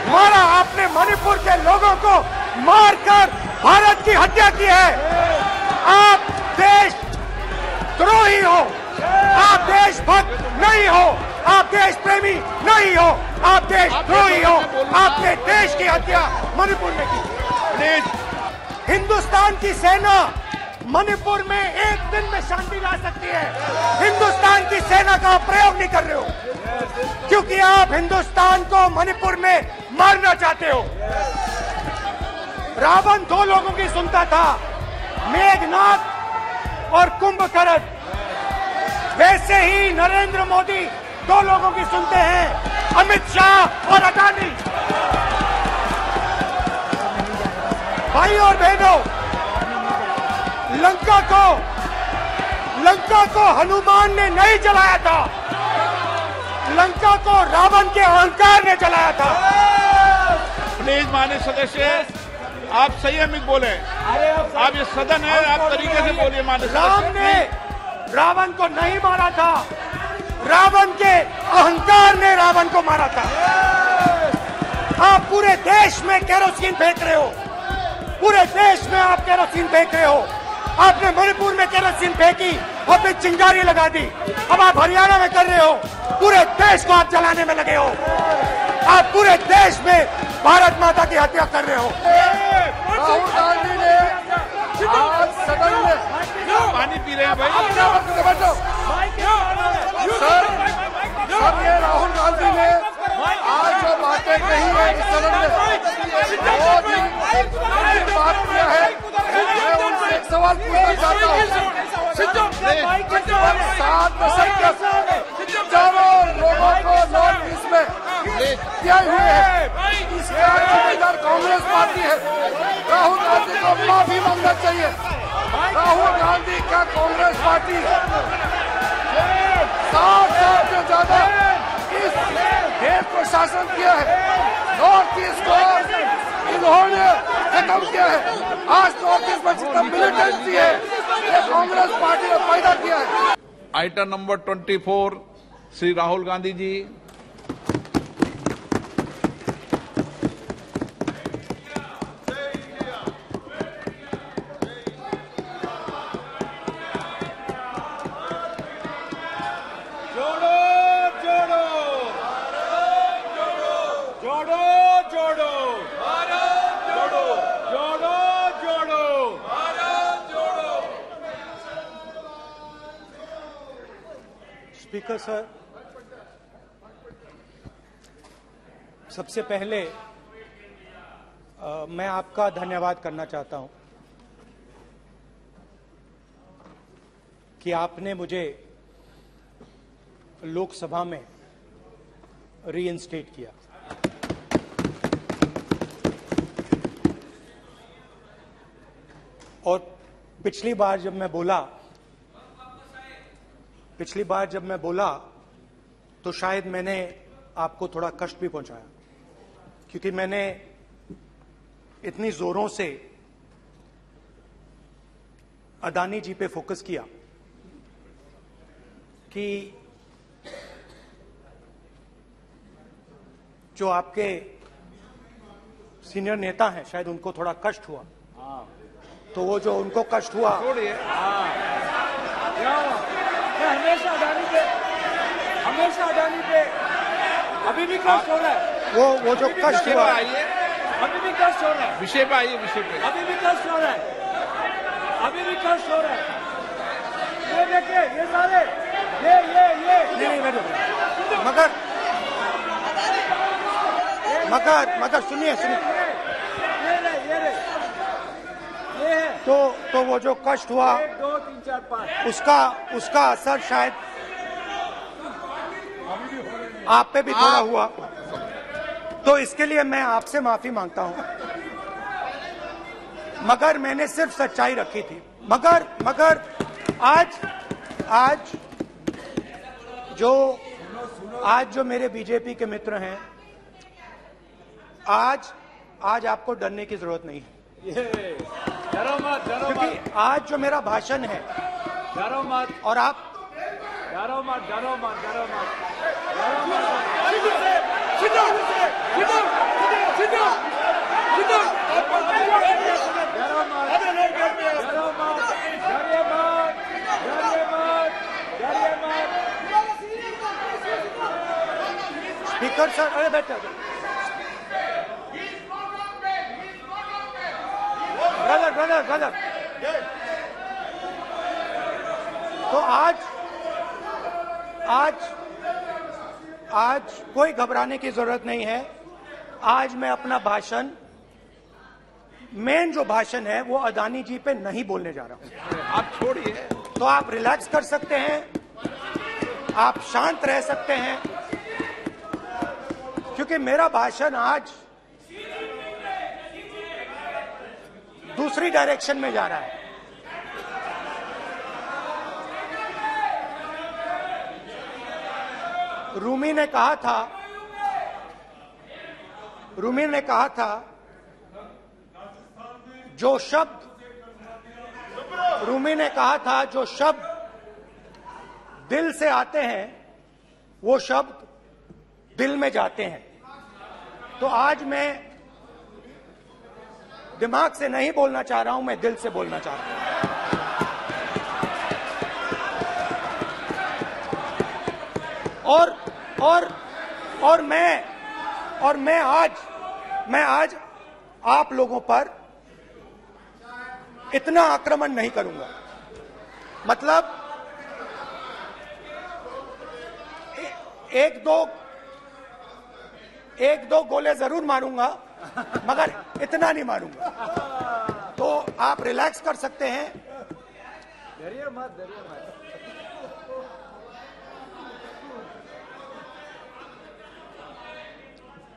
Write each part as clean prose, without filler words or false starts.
मारा आपने मणिपुर के लोगों को मारकर भारत की हत्या की है। आप देश द्रोही हो, आप देशभक्त नहीं हो, आप देश प्रेमी नहीं हो, आप देशद्रोही हो। आपने देश की हत्या मणिपुर में की। हिंदुस्तान की सेना मणिपुर में एक दिन में शांति ला सकती है। हिंदुस्तान की सेना का प्रयोग नहीं कर रहे हो क्योंकि आप हिंदुस्तान को मणिपुर में मारना चाहते हो। रावण दो लोगों की सुनता था, मेघनाथ और कुंभकर्ण। वैसे ही नरेंद्र मोदी दो लोगों की सुनते हैं, अमित शाह और अडानी। भाई और बहनों, लंका को हनुमान ने नहीं जलाया था, लंका को रावण के अहंकार ने जलाया था। प्लीज माननीय सदस्य, आप संयमित बोले। आप ये सदन है, आप तरीके से बोलिए। माननीय राम ने रावण को नहीं मारा था, रावण के अहंकार ने रावण को मारा था। आप पूरे देश में केरोसिन फेंक रहे हो, पूरे देश में आप केरोसिन फेंक रहे हो। आपने मणिपुर में केरोसिन फेंकी और फिर चिंगारी लगा दी। अब आप हरियाणा में कर रहे हो, पूरे देश को आप जलाने में लगे हो। आप पूरे देश में भारत माता की हत्या कर रहे हो। राहुल गांधी ने आज सदन में पानी पी रहे हैं भाई। सर, ये राहुल गांधी ने आज जो बातें कही है इस सदन में, बहुत ही बात किया है। मैं उनसे एक सवाल पूछना चाहता हूँ। 7 दशक तक चारों लोगों को नॉर्थ ईस्ट में किया हुए है, इसका जिम्मेदार कांग्रेस पार्टी है। राहुल गांधी को माफी मांगना चाहिए। राहुल गांधी का कांग्रेस पार्टी 7 साल से ज्यादा इस देश को शासन किया है। नॉर्थ ईस्ट को इन्होंने खत्म किया है। आज नॉर्थ ईस्ट में जितना मिलिटेंसी है ये कांग्रेस पार्टी ने पैदा किया है। Item number 24, Shri Rahul Gandhi ji. Speaker sir, सबसे पहले मैं आपका धन्यवाद करना चाहता हूं कि आपने मुझे लोकसभा में रीइंस्टेट किया। और पिछली बार जब मैं बोला तो शायद मैंने आपको थोड़ा कष्ट भी पहुंचाया, क्योंकि मैंने इतनी जोरों से अडानी जी पे फोकस किया कि जो आपके सीनियर नेता हैं शायद उनको थोड़ा कष्ट हुआ। तो वो जो उनको कष्ट हुआ, हमेशा अडानी पे अभी भी कष्ट हो रहा है। वो जो कष्ट हुआ, अभी भी कष्ट हो रहा है। विषय पे आइए, विषय पे। अभी भी कष्ट हो रहा है, अभी भी कष्ट हो रहा है। ये देखिए, ये सारे नहीं मगर सुनिए तो वो जो कष्ट हुआ 1 2 3 4 5 उसका असर शायद आप पे भी थोड़ा हुआ। तो इसके लिए मैं आपसे माफी मांगता हूं, मगर मैंने सिर्फ सच्चाई रखी थी। मगर आज जो मेरे बीजेपी के मित्र हैं, आज आपको डरने की जरूरत नहीं है। डरो मत, क्योंकि आज जो मेरा भाषण है, डरो मत, और आप डरो मत। सर, अरे बैठो ब्रदर। तो आज कोई घबराने की जरूरत नहीं है। आज मैं अपना भाषण, मेन जो भाषण है वो अदानी जी पे नहीं बोलने जा रहा हूं। आप छोड़िए, तो आप रिलैक्स कर सकते हैं, आप शांत रह सकते हैं, क्योंकि मेरा भाषण आज दूसरी डायरेक्शन में जा रहा है। रूमी ने कहा था जो शब्द दिल से आते हैं वो शब्द दिल में जाते हैं। तो आज मैं दिमाग से नहीं बोलना चाह रहा हूं, मैं दिल से बोलना चाह रहा हूं। और मैं आज आप लोगों पर इतना आक्रमण नहीं करूंगा। मतलब एक दो गोले जरूर मारूंगा, मगर इतना नहीं मारूंगा। तो आप रिलैक्स कर सकते हैं। डरिए मत।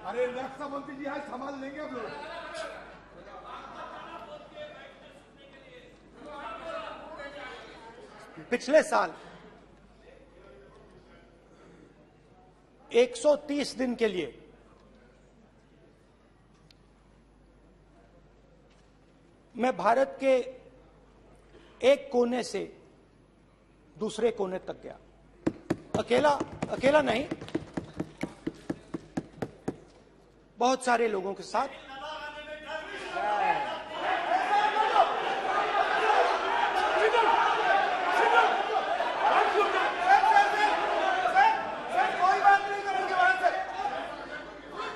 अरे रक्षा मंत्री जी आज संभाल लेंगे आप लोग। पिछले साल 130 दिन के लिए मैं भारत के एक कोने से दूसरे कोने तक गया, अकेला नहीं, बहुत सारे लोगों के साथ।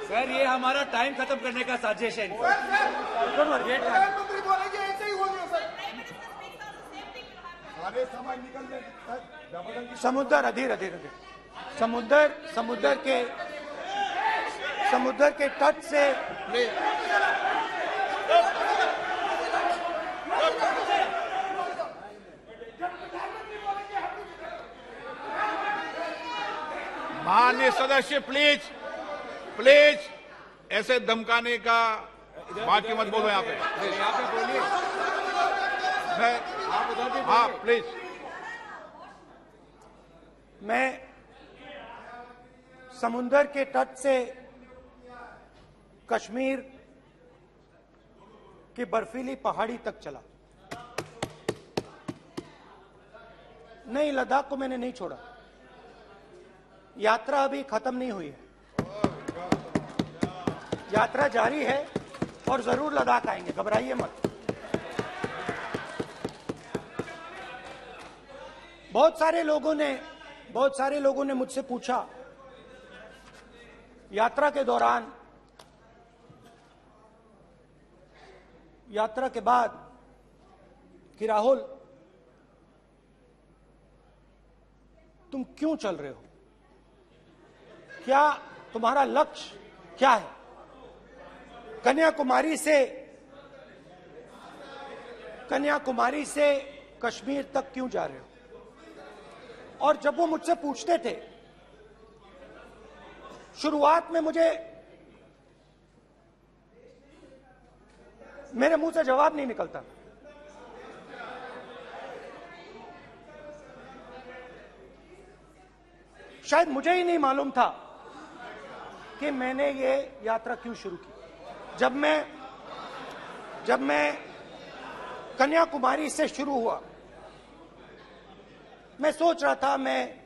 सर ये हमारा टाइम खत्म करने का साजिश है। समुद्र अधीर समुद्र के तट से माननीय सदस्य प्लीज ऐसे धमकाने का बात की मत बोलो यहाँ पे बोलिए। हाँ प्लीज। मैं समुद्र के तट से कश्मीर की बर्फीली पहाड़ी तक चला। नहीं, लद्दाख को मैंने नहीं छोड़ा। यात्रा अभी खत्म नहीं हुई है, यात्रा जारी है और जरूर लद्दाख आएंगे, घबराइए मत। बहुत सारे लोगों ने मुझसे पूछा यात्रा के दौरान, यात्रा के बाद कि राहुल तुम क्यों चल रहे हो, क्या तुम्हारा लक्ष्य क्या है, कन्याकुमारी से कश्मीर तक क्यों जा रहे हो। और जब वो मुझसे पूछते थे, शुरुआत में मेरे मुंह से जवाब नहीं निकलता। शायद मुझे ही नहीं मालूम था कि मैंने ये यात्रा क्यों शुरू की। जब मैं कन्याकुमारी से शुरू हुआ, मैं सोच रहा था मैं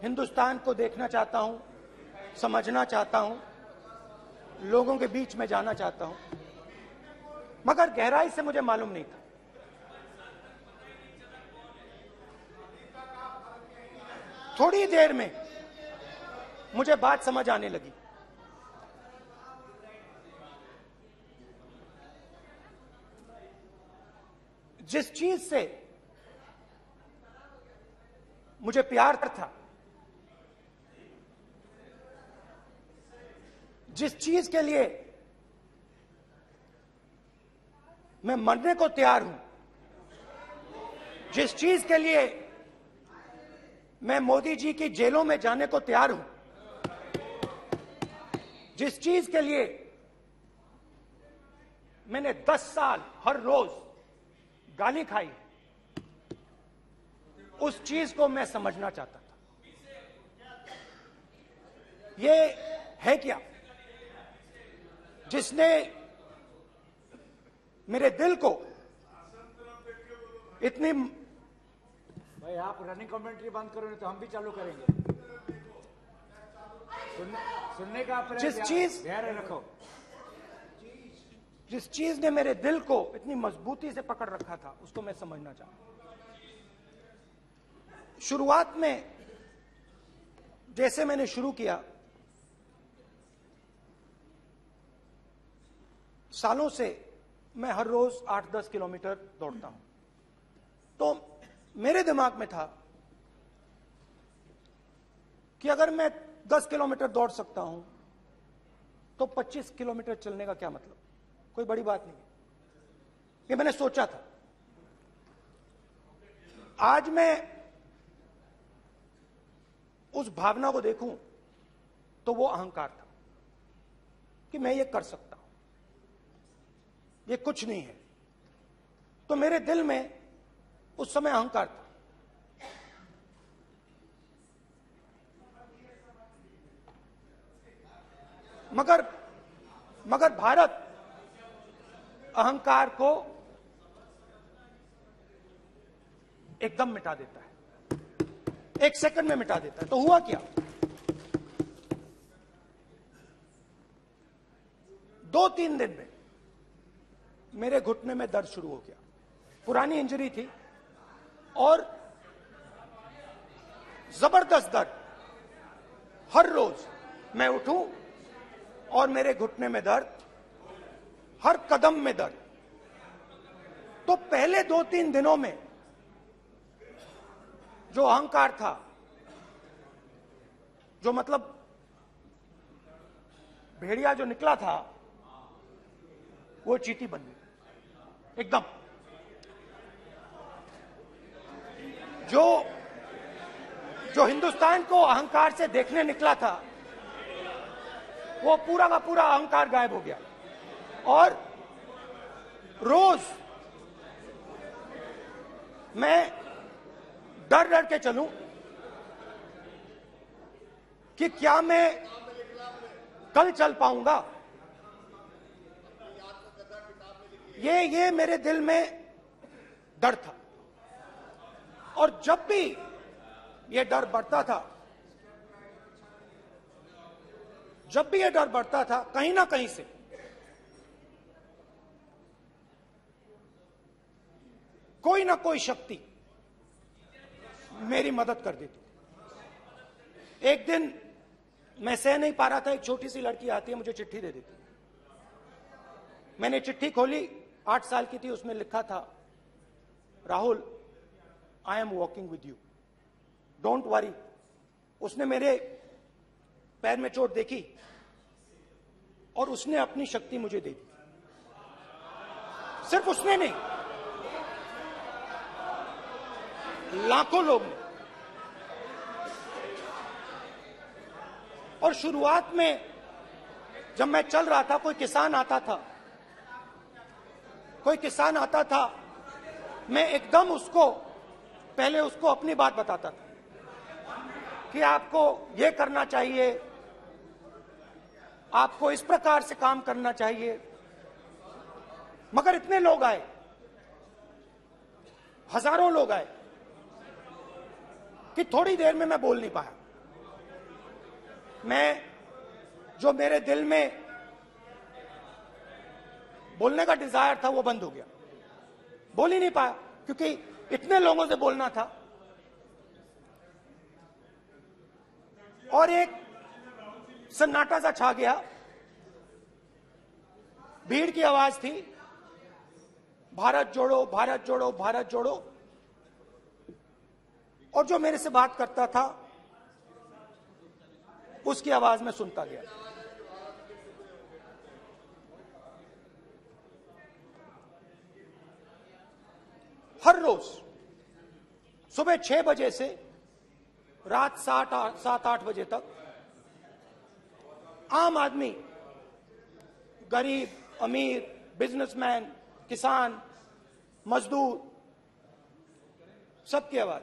हिंदुस्तान को देखना चाहता हूं, समझना चाहता हूं, लोगों के बीच में जाना चाहता हूं, मगर गहराई से मुझे मालूम नहीं था। थोड़ी देर में मुझे बात समझ आने लगी। जिस चीज से मुझे प्यार था, जिस चीज के लिए मैं मरने को तैयार हूं, जिस चीज के लिए मैं मोदी जी की जेलों में जाने को तैयार हूं, जिस चीज के लिए मैंने 10 साल हर रोज गाली खाई, उस चीज को मैं समझना चाहता था। ये है क्या जिसने मेरे दिल को इतनी। भाई आप रनिंग कमेंट्री बंद करो नहीं तो हम भी चालू करेंगे। सुनने का अपना जिस चीज धैर्य रखो। जिस चीज ने मेरे दिल को इतनी मजबूती से पकड़ रखा था, उसको मैं समझना चाहता। शुरुआत में जैसे मैंने शुरू किया, सालों से मैं हर रोज 8-10 किलोमीटर दौड़ता हूं, तो मेरे दिमाग में था कि अगर मैं 10 किलोमीटर दौड़ सकता हूं तो 25 किलोमीटर चलने का क्या मतलब, कोई बड़ी बात नहीं है। ये मैंने सोचा था। आज मैं उस भावना को देखूं तो वो अहंकार था कि मैं ये कर सकता हूं, ये कुछ नहीं है। तो मेरे दिल में उस समय अहंकार था। मगर भारत अहंकार को एकदम मिटा देता है, 1 सेकंड में मिटा देता है। तो हुआ क्या, 2-3 दिन में मेरे घुटने में दर्द शुरू हो गया। पुरानी इंजरी थी और जबरदस्त दर्द। हर रोज मैं उठूं और मेरे घुटने में दर्द, हर कदम में दर्द। तो पहले 2-3 दिनों में जो अहंकार था, जो मतलब भेड़िया जो निकला था, वो चींटी बन गई एकदम। जो हिंदुस्तान को अहंकार से देखने निकला था, वो पूरा का पूरा अहंकार गायब हो गया। और रोज मैं डर डर के चलूं कि क्या मैं कल चल पाऊंगा। ये मेरे दिल में डर था। और जब भी ये डर बढ़ता था, कहीं ना कहीं से कोई ना कोई शक्ति मेरी मदद कर देती। एक दिन मैं सह नहीं पा रहा था, एक छोटी सी लड़की आती है, मुझे चिट्ठी दे देती। मैंने चिट्ठी खोली, 8 साल की थी, उसमें लिखा था, Rahul, I am walking with you, don't worry. उसने मेरे पैर में चोट देखी और उसने अपनी शक्ति मुझे दे दी। सिर्फ उसने नहीं, लाखों लोग ने। और शुरुआत में जब मैं चल रहा था, कोई किसान आता था, मैं एकदम पहले उसको अपनी बात बताता था कि आपको ये करना चाहिए, आपको इस प्रकार से काम करना चाहिए। मगर इतने लोग आए, हजारों लोग आए, कि थोड़ी देर में मैं बोल नहीं पाया। जो मेरे दिल में बोलने का डिजायर था, वो बंद हो गया। बोल ही नहीं पाया क्योंकि इतने लोगों से बोलना था। और एक सन्नाटा सा छा गया। भीड़ की आवाज थी, भारत जोड़ो, भारत जोड़ो, भारत जोड़ो। और जो मेरे से बात करता था उसकी आवाज में सुनता गया। हर रोज सुबह 6 बजे से रात 7-8 बजे तक आम आदमी, गरीब, अमीर, बिजनेसमैन, किसान, मजदूर, सबकी आवाज।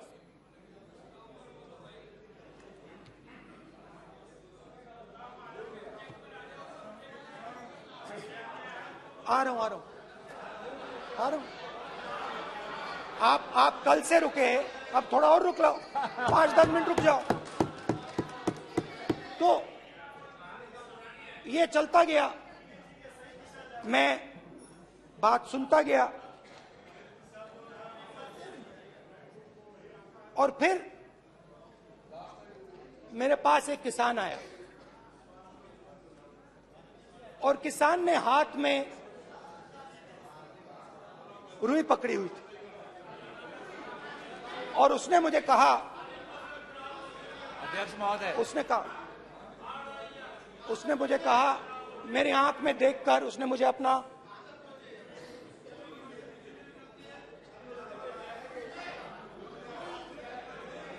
आ रहा हूं। आप कल से रुके, अब थोड़ा और रुक लो, 5-10 मिनट रुक जाओ। तो ये चलता गया, मैं बात सुनता गया। और फिर मेरे पास एक किसान आया और किसान ने हाथ में रुई पकड़ी हुई थी और उसने मुझे कहा, अध्यक्ष महोदय, उसने मुझे कहा, मेरी आंख में देखकर उसने मुझे अपना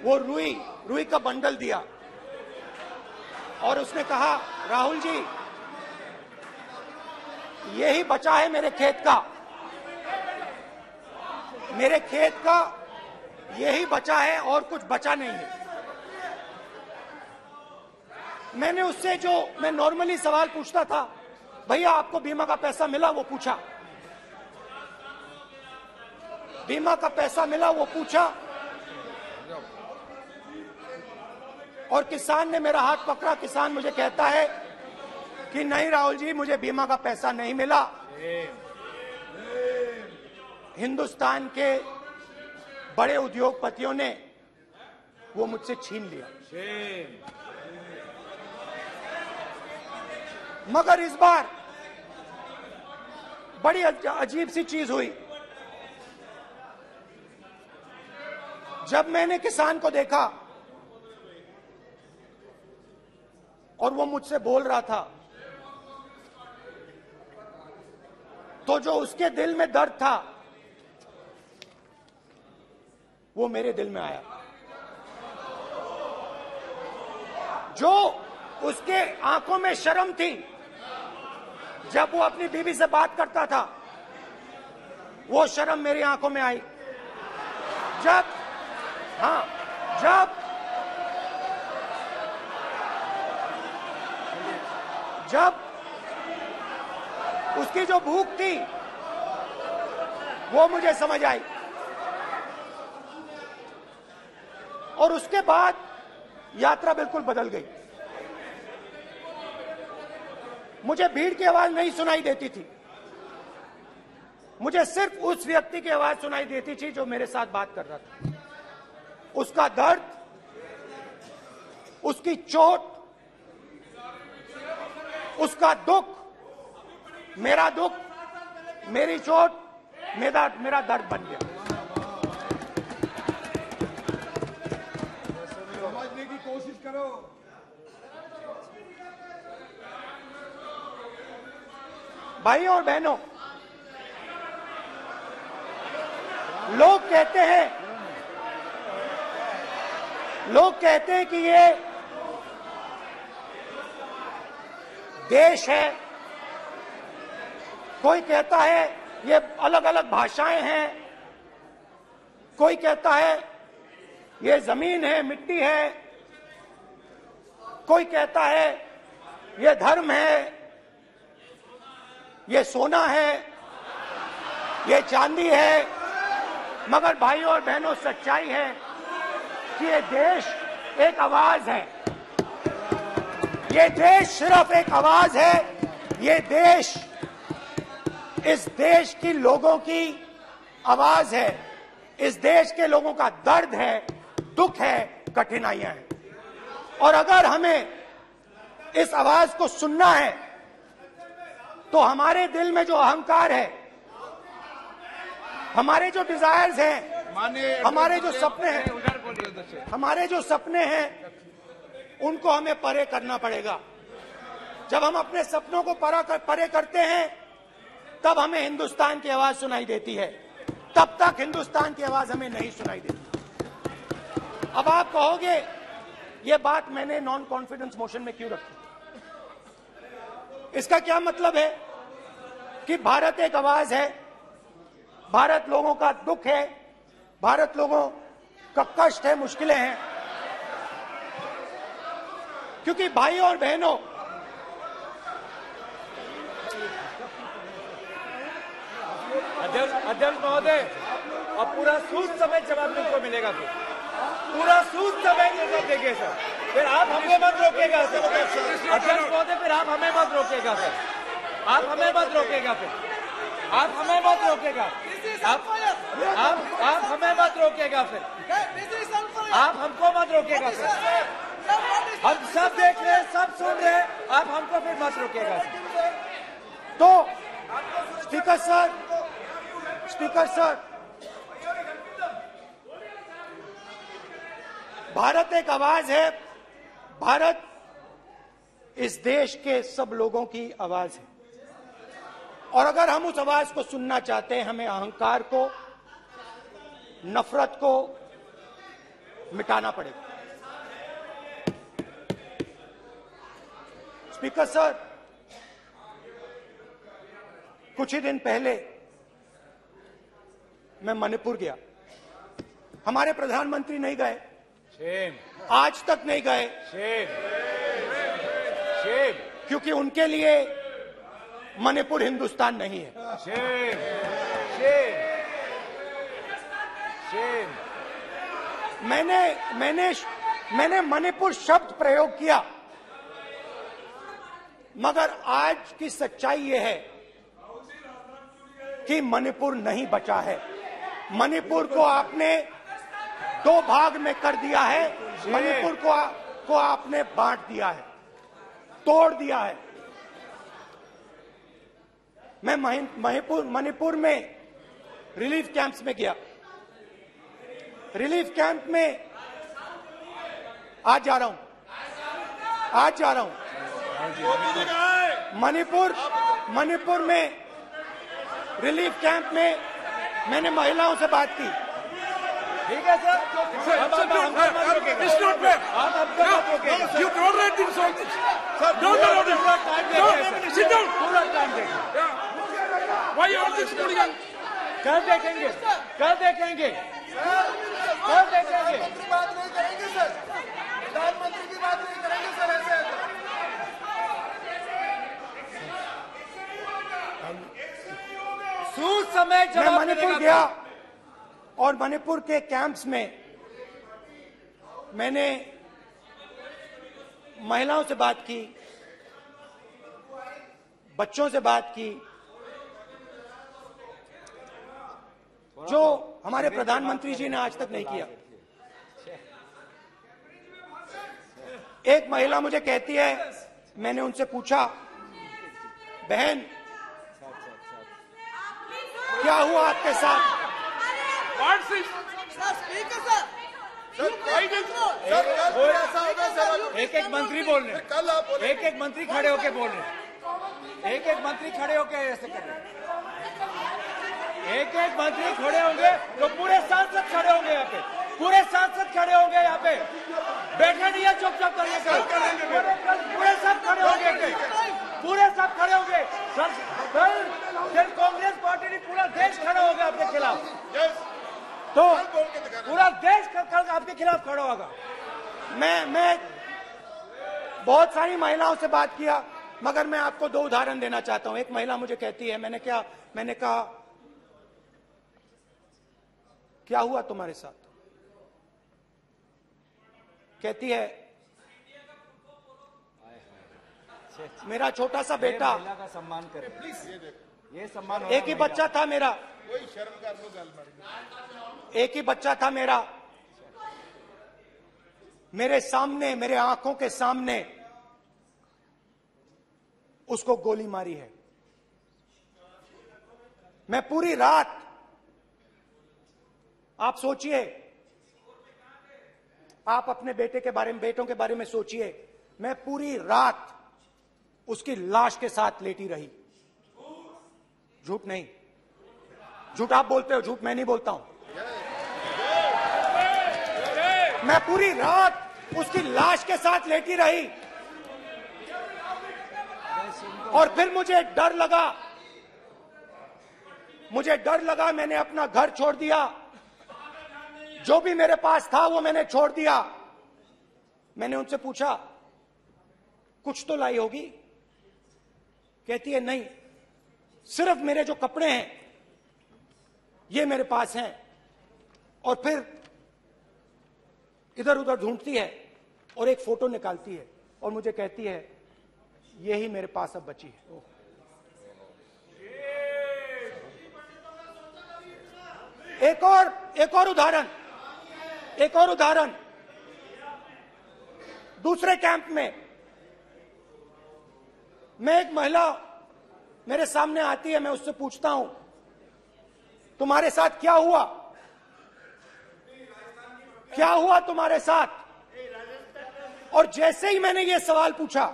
वो रुई का बंडल दिया और उसने कहा, राहुल जी, यही बचा है मेरे खेत का यही बचा है और कुछ बचा नहीं है। मैंने उससे जो मैं नॉर्मली सवाल पूछता था, भैया आपको बीमा का पैसा मिला, वो पूछा। बीमा का पैसा मिला, वो पूछा। और किसान ने मेरा हाथ पकड़ा। किसान मुझे कहता है कि नहीं राहुल जी, मुझे बीमा का पैसा नहीं मिला, हिंदुस्तान के बड़े उद्योगपतियों ने वो मुझसे छीन लिया। मगर इस बार बड़ी अजीब सी चीज हुई। जब मैंने किसान को देखा और वो मुझसे बोल रहा था, तो जो उसके दिल में दर्द था वो मेरे दिल में आया। जो उसके आंखों में शर्म थी जब वो अपनी बीवी से बात करता था, वो शर्म मेरी आंखों में आई। जब उसकी जो भूख थी वो मुझे समझ आई। और उसके बाद यात्रा बिल्कुल बदल गई। मुझे भीड़ की आवाज नहीं सुनाई देती थी, मुझे सिर्फ उस व्यक्ति की आवाज सुनाई देती थी जो मेरे साथ बात कर रहा था। उसका दर्द, उसकी चोट, उसका दुख, मेरा दुख, मेरी चोट, मेरा दर्द बन गया। समझने की कोशिश करो। भाइयों और बहनों, लोग कहते हैं कि ये देश है, कोई कहता है ये अलग अलग भाषाएं हैं, कोई कहता है ये जमीन है, मिट्टी है, कोई कहता है ये धर्म है, ये सोना है, ये चांदी है। मगर भाइयों और बहनों, सच्चाई है कि ये देश एक आवाज है। ये देश सिर्फ एक आवाज है। ये देश, इस देश की लोगों की आवाज है। इस देश के लोगों का दर्द है, दुख है, कठिनाइयां हैं। और अगर हमें इस आवाज को सुनना है तो हमारे दिल में जो अहंकार है, हमारे जो डिजायर्स हैं, हमारे जो सपने हैं, उनको हमें परे करना पड़ेगा। जब हम अपने सपनों को परे करते हैं तब हमें हिंदुस्तान की आवाज सुनाई देती है, तब तक हिंदुस्तान की आवाज हमें नहीं सुनाई देती। अब आप कहोगे ये बात मैंने नॉन कॉन्फिडेंस मोशन में क्यों रखी? इसका क्या मतलब है कि भारत एक आवाज है, भारत लोगों का दुख है, भारत लोगों का कष्ट है, मुश्किलें हैं। क्योंकि भाइयों और बहनों, अध्यक्ष महोदय, अब पूरा सूद समय जवाब तुमको मिलेगा, फिर पूरा सूद समय जवाब देंगे सर। फिर आप हमें मत रोकेगा सर। अध्यक्ष महोदय, फिर आप हमें मत रोकेगा सर। आप हमें मत रोकेगा, फिर आप हमें मत रोकेगा। आप हमें मत रोकेगा, फिर आप हमको मत रोकेगा सर। हम सब देख रहे हैं, सब सुन रहे हैं, आप हमको फिर मत रोकेगा सर। तो स्पीकर सर, भारत एक आवाज है, भारत इस देश के सब लोगों की आवाज है। और अगर हम उस आवाज को सुनना चाहते हैं, हमें अहंकार को, नफरत को मिटाना पड़ेगा। स्पीकर सर, कुछ ही दिन पहले मैं मणिपुर गया। हमारे प्रधानमंत्री नहीं गए, आज तक नहीं गए, क्योंकि उनके लिए मणिपुर हिंदुस्तान नहीं है। मैंने मणिपुर शब्द प्रयोग किया, मगर आज की सच्चाई यह है कि मणिपुर नहीं बचा है। मणिपुर को आपने दो भाग में कर दिया है, मणिपुर को आपने बांट दिया है, तोड़ दिया है। मैं मणिपुर में रिलीफ कैंप्स में गया। रिलीफ कैंप में आज जा रहा हूं। मणिपुर में रिलीफ कैंप में मैंने महिलाओं से बात की। ठीक है सर, कल देखेंगे। प्रधानमंत्री की बात नहीं करेंगे सर, प्रधानमंत्री की बात नहीं करेंगे सर। ऐसे सूद समय मैं मणिपुर गया और मणिपुर के कैंप्स में मैंने महिलाओं से बात की, बच्चों से बात की, जो हमारे प्रधानमंत्री जी ने आज तक नहीं किया। एक महिला मुझे कहती है, मैंने उनसे पूछा, बहन क्या हुआ आपके साथ? एक मंत्री बोल रहे, एक मंत्री खड़े होके बोल रहे, एक मंत्री खड़े होके ऐसे कर रहे, एक मंत्री खड़े होंगे तो पूरे सांसद खड़े होंगे यहाँ पे, पूरे सांसद खड़े होंगे यहाँ पे, बैठे नहीं है चुपचाप करने का, पूरे सब खड़े होंगे, पूरे सब खड़े होंगे। फिर कांग्रेस पार्टी ने पूरा देश खड़ा होगा आपके खिलाफ, तो पूरा देश कल आपके खिलाफ खड़ा होगा। मैं बहुत सारी महिलाओं से बात किया, मगर मैं आपको दो उदाहरण देना चाहता हूं। एक महिला मुझे कहती है, मैंने कहा क्या हुआ तुम्हारे साथ? कहती है, मेरा छोटा सा बेटा, महिला का सम्मान करें प्लीज, ये सम्मान, एक ही बच्चा था मेरा, एक ही बच्चा था मेरा, मेरे सामने, मेरे आंखों के सामने उसको गोली मारी है। मैं पूरी रात, आप सोचिए, आप अपने बेटों के बारे में सोचिए, मैं पूरी रात उसकी लाश के साथ लेटी रही। झूठ नहीं, झूठ आप बोलते हो, झूठ मैं नहीं बोलता हूं। मैं पूरी रात उसकी लाश के साथ लेटी रही और फिर मुझे डर लगा, मैंने अपना घर छोड़ दिया, जो भी मेरे पास था वो मैंने छोड़ दिया। मैंने उनसे पूछा, कुछ तो लाई होगी? कहती है नहीं, सिर्फ मेरे जो कपड़े हैं ये मेरे पास हैं। और फिर इधर उधर ढूंढती है और एक फोटो निकालती है और मुझे कहती है, यही मेरे पास अब बची है। एक और उदाहरण, दूसरे कैंप में मैं, एक महिला मेरे सामने आती है, मैं उससे पूछता हूं, तुम्हारे साथ क्या हुआ? क्या हुआ तुम्हारे साथ? और जैसे ही मैंने ये सवाल पूछा,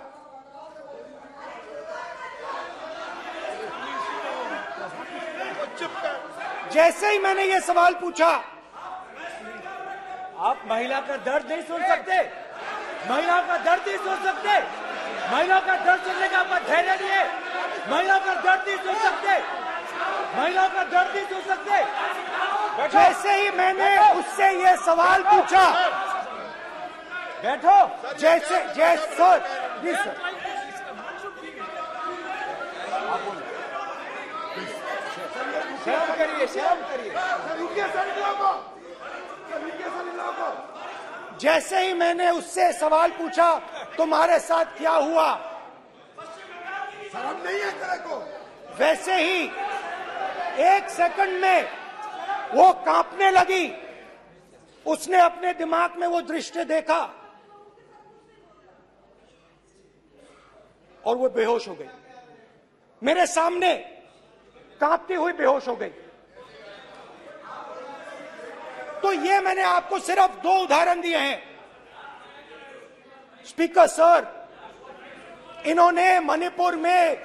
आप महिला का दर्द नहीं सुन सकते, महिला का दर्द नहीं सुन सकते, महिला का दर्द सुनने का आपका धैर्य नहीं है, महिला का दर्द नहीं सुन सकते, महिला का दर्द नहीं सुन सकते। जैसे ही मैंने उससे ये सवाल पूछा, बैठो, सर प्लीज सर, शर्म करिए। जैसे ही मैंने उससे सवाल पूछा, तुम्हारे साथ क्या हुआ, शर्म नहीं है तेरे को? वैसे ही 1 सेकंड में वो कांपने लगी। उसने अपने दिमाग में वो दृश्य देखा और वो बेहोश हो गई। मेरे सामने कांपती हुई बेहोश हो गई। तो ये मैंने आपको सिर्फ 2 उदाहरण दिए हैं। स्पीकर सर, इन्होंने मणिपुर में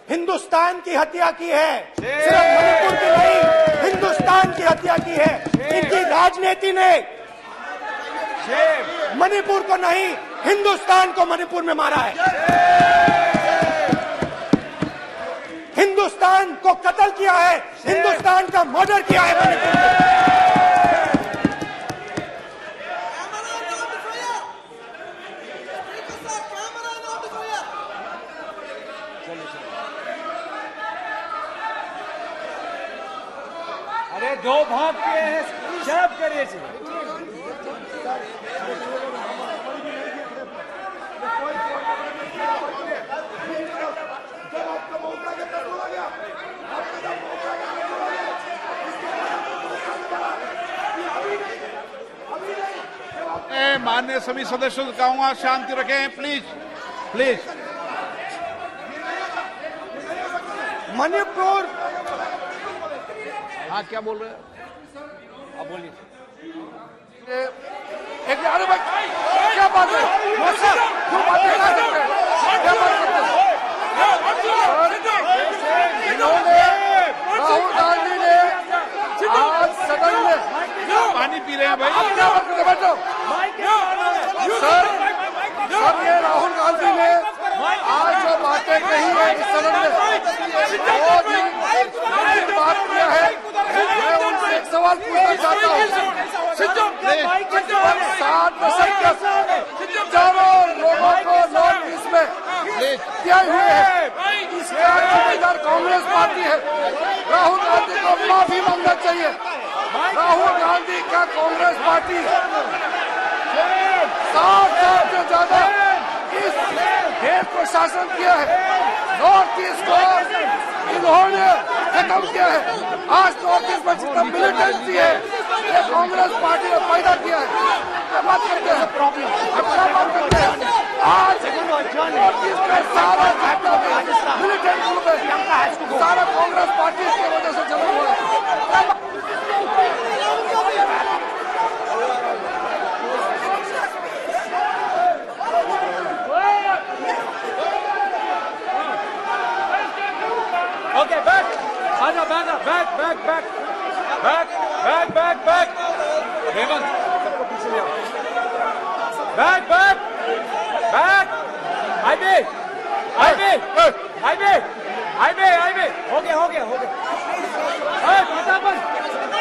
हिंदुस्तान की हत्या की है, सिर्फ मणिपुर की नहीं, हिंदुस्तान की हत्या की है। इनकी राजनीति ने मणिपुर को नहीं, हिंदुस्तान को मणिपुर में मारा है। हिंदुस्तान को कत्ल किया है, हिंदुस्तान का मर्डर किया है मणिपुर में। अरे 2 भाग के हैं, शर्म करिए। माननीय सभी सदस्यों से कहूंगा, शांति रखें प्लीज। मणिपुर, हाँ क्या बोल रहे हैं आप बोलिए। एक अरे भाई क्या बात है, जो बातें कर सकते हैं, क्या बात करते हैं? इन्होंने, राहुल गांधी ने आज सदन में पानी पी रहे हैं भाई। आप क्या बात करते? बैठो सर, ये राहुल गांधी ने आज जो बातें कही है इस सदन में, बहुत ही बात किया है। मैं उनसे एक सवाल पूछना चाहता हूँ। 7 दशक तक हजारों लोगों को नॉर्थ ईस्ट में किए हुए हैं, इसका जिम्मेदार कांग्रेस पार्टी है। राहुल गांधी को माफी मांगना चाहिए। राहुल गांधी का कांग्रेस पार्टी 7 साल से ज्यादा इस देश को शासन किया है। नॉर्थ ईस्ट को इन्होंने खत्म किया है। आज नॉर्थ ईस्ट में जितना मिलिटेंसी है ये कांग्रेस पार्टी ने पैदा किया है। क्या बात करते हैं? प्रॉब्लम क्या बात करते हैं? आज नॉर्थ ईस्ट में सारा Okay, back. Aja, back, back, back, back. Back, back, back, back. Hemant, सबको पीछे ले आओ. Back, back, back. IB. हो गया.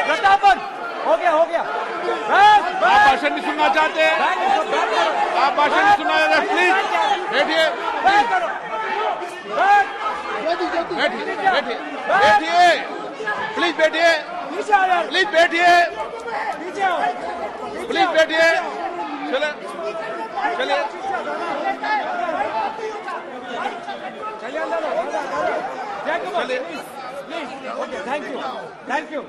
प्रतापन. हो गया. Back. आप भाषण नहीं सुनना चाहते? आप भाषण नहीं सुनना चाहते? प्लीज बैठिए. बैठिए. प्लीज बैठिए. चलिए. Thank you.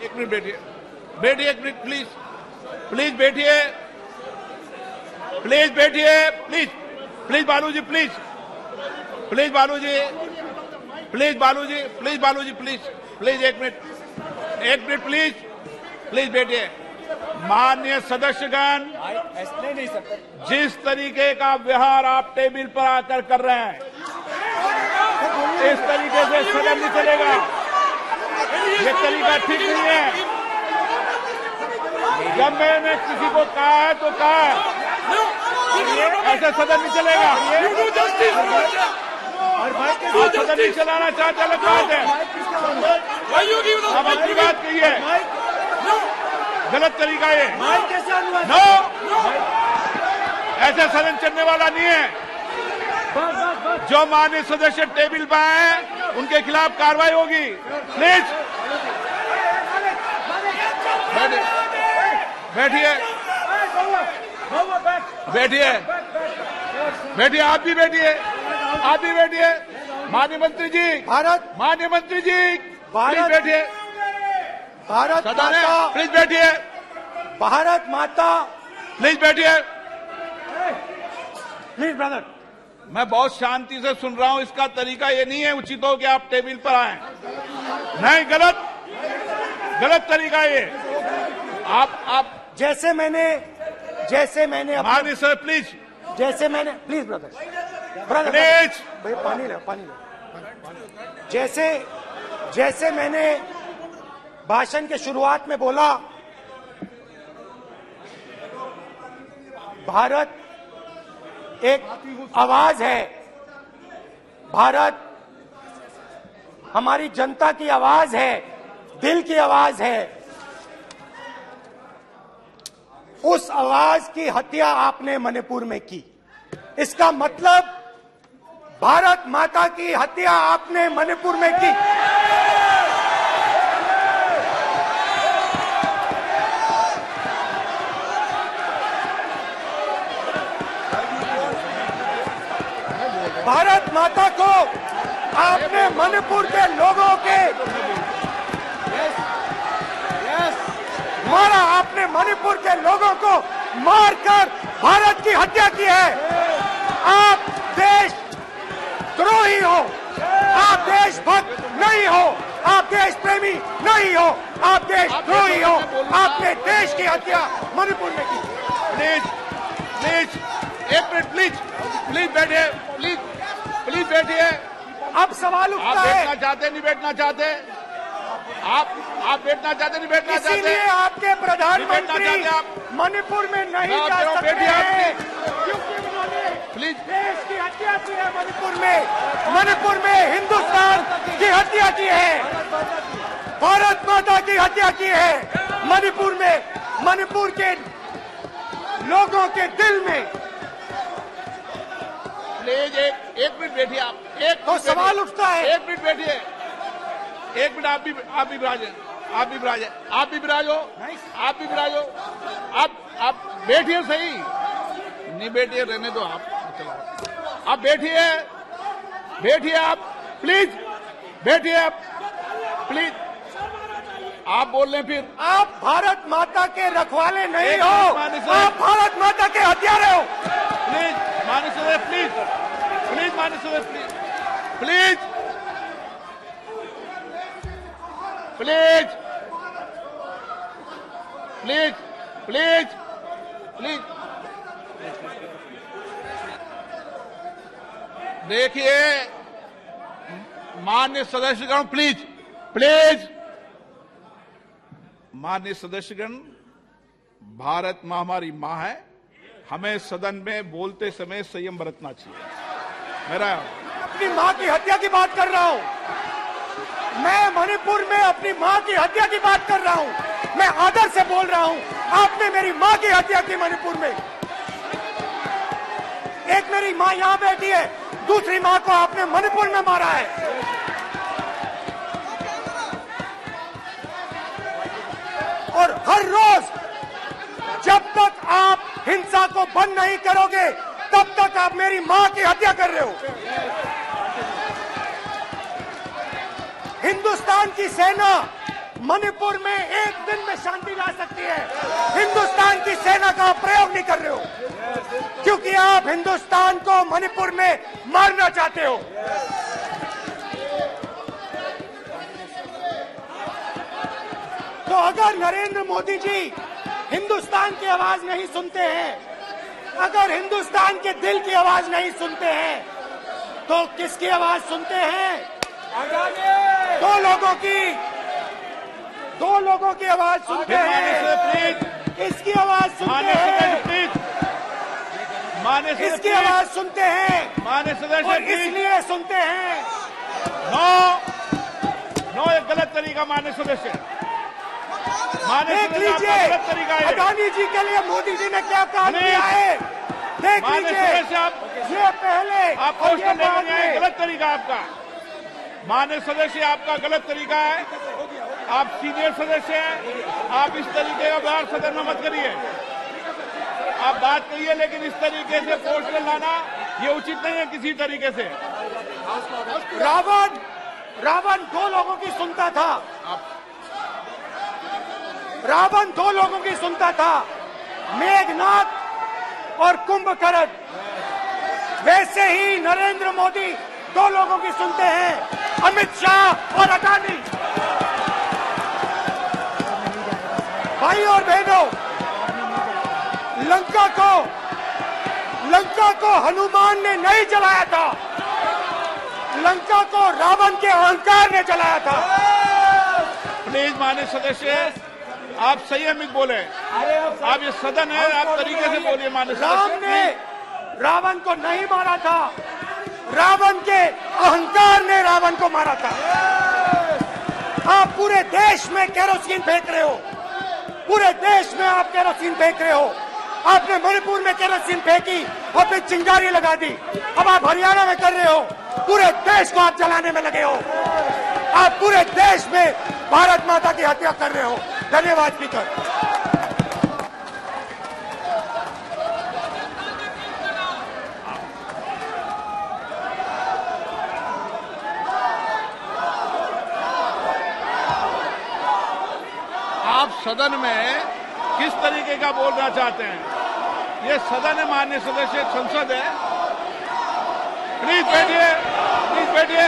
एक मिनट बैठिए. एक मिनट प्लीज बैठिए. प्लीज बालूजी. एक मिनट प्लीज बैठिए. माननीय सदस्यगण, नहीं सकते. जिस तरीके का व्यवहार आप टेबल पर आकर कर रहे हैं, इस तरीके से सदन नहीं चलेगा. ये तरीका ठीक नहीं है. जब मैंने किसी को कहा है तो कहा है, ऐसे सदन नहीं चलेगा. आप सदन नहीं चलाना चाहते, अलग बात है. अब अपनी बात कहिए. गलत तरीका ये. नो, ऐसा सदन चलने वाला नहीं है. जो माननीय सदस्य टेबल पर आए हैं, उनके खिलाफ कार्रवाई होगी. प्लीज बैठिए. आप भी बैठिए. माननीय मंत्री जी, प्लीज बैठिए. भारत माता, प्लीज बैठिए. भारत माता. प्लीज बैठिए. Please brother. मैं बहुत शांति से सुन रहा हूं. इसका तरीका ये नहीं है उचित हो कि आप टेबल पर आए. नहीं, गलत तरीका ये. आप जैसे मैंने माननीय सर प्लीज प्लीज ब्रदर भाई पानी ले. जैसे मैंने भाषण के शुरुआत में बोला, भारत एक आवाज है. भारत हमारी जनता की आवाज है, दिल की आवाज है. उस आवाज की हत्या आपने मणिपुर में की. इसका मतलब भारत माता की हत्या आपने मणिपुर में की. भारत माता को आपने मणिपुर के लोगों के मारा. आपने मणिपुर के लोगों को मारकर भारत की हत्या की है. आप देशद्रोही हो. आप देशभक्त नहीं हो. आप देश प्रेमी नहीं हो. आप देशद्रोही हो. आपने देश की हत्या मणिपुर में की. एक मिनट प्लीज बैठिए. अब सवाल उठता है, बैठना चाहते नहीं बैठना चाहते. आप बैठना चाहते नहीं बैठना चाहते. इसीलिए आपके प्रधानमंत्री मणिपुर में नहीं जा सकते हैं, क्योंकि उन्होंने प्लीज देश की हत्या की है. मणिपुर में हिंदुस्तान की हत्या की है. भारत माता की हत्या की है. मणिपुर के लोगों के दिल में. प्लीज एक मिनट बैठिए. आप तो सवाल उठता है. एक मिनट बैठिए. एक मिनट आप भी विराजे. आप बैठिए. सही नहीं बैठिए, रहने दो. आप बैठिए. आप प्लीज बैठिए. आप बोल रहे हैं फिर. आप भारत माता के रखवाले नहीं हो. आप भारत माता के हत्यारे हो. प्लीज माननीय सदस्य, प्लीज. प्लीज प्लीज प्लीज देखिए माननीय सदस्यगण, प्लीज प्लीज माननीय सदस्यगण, भारत मां हमारी मां है, हमें सदन में बोलते समय संयम बरतना चाहिए। मेरा अपनी मां की हत्या की बात कर रहा हूं, मैं मणिपुर में अपनी मां की हत्या की बात कर रहा हूं, मैं आदर से बोल रहा हूं। आपने मेरी मां की हत्या की मणिपुर में। एक मेरी मां यहां बैठी है, दूसरी मां को आपने मणिपुर में मारा है। और हर रोज जब तक आप हिंसा को बंद नहीं करोगे तब तक आप मेरी मां की हत्या कर रहे हो। हिंदुस्तान की सेना मणिपुर में एक दिन में शांति ला सकती है, हिंदुस्तान की सेना का आप प्रयोग नहीं कर रहे हो, क्योंकि आप हिंदुस्तान को मणिपुर में मारना चाहते हो। तो अगर नरेंद्र मोदी जी हिंदुस्तान की आवाज नहीं सुनते हैं, अगर हिंदुस्तान के दिल की आवाज नहीं सुनते हैं, तो किसकी आवाज सुनते हैं? दो लोगों की आवाज सुनते हैं। किसकी आवाज सुनते हैं? किसकी आवाज सुनते हैं? माननीय सदस्य, इसलिए सुनते हैं। नो एक गलत तरीका माननीय सदस्य। देख लीजिए अडानी जी के लिए मोदी जी ने क्या काम किया है। देख लीजिए ये पहले आप क्वेश्चन लेकर आए, गलत तरीका आपका। माननीय सदस्य, आपका गलत तरीका है। आप सीनियर सदस्य हैं, आप इस तरीके का व्यवहार सदन में मत करिए। आप बात करिए, लेकिन इस तरीके से क्वेश्चन लाना ये उचित नहीं है किसी तरीके से। रावण दो लोगों की सुनता था, रावण दो लोगों की सुनता था, मेघनाथ और कुंभकर्ण। वैसे ही नरेंद्र मोदी दो लोगों की सुनते हैं, अमित शाह और अडानी। भाई और बहनों, लंका को हनुमान ने नहीं जलाया था, लंका को रावण के अहंकार ने जलाया था। प्लीज माननीय सदस्य, आप संयमित बोले। आप ये सदन है, आप तरीके से बोलिए। माननीय राम ने रावण को नहीं मारा था, रावण के अहंकार ने रावण को मारा था। आप पूरे देश में केरोसिन फेंक रहे हो, पूरे देश में आप केरोसिन फेंक रहे हो। आपने मणिपुर में केरोसिन फेंकी, आपने चिंगारी लगा दी। अब आप हरियाणा में कर रहे हो, पूरे देश को आप जलाने में लगे हो। आप पूरे देश में भारत माता की हत्या कर रहे हो। धन्यवाद स्पीकर। आप सदन में किस तरीके का बोलना चाहते हैं? ये सदन है माननीय सदस्य, संसद है। प्लीज बैठिए, प्लीज बैठिए।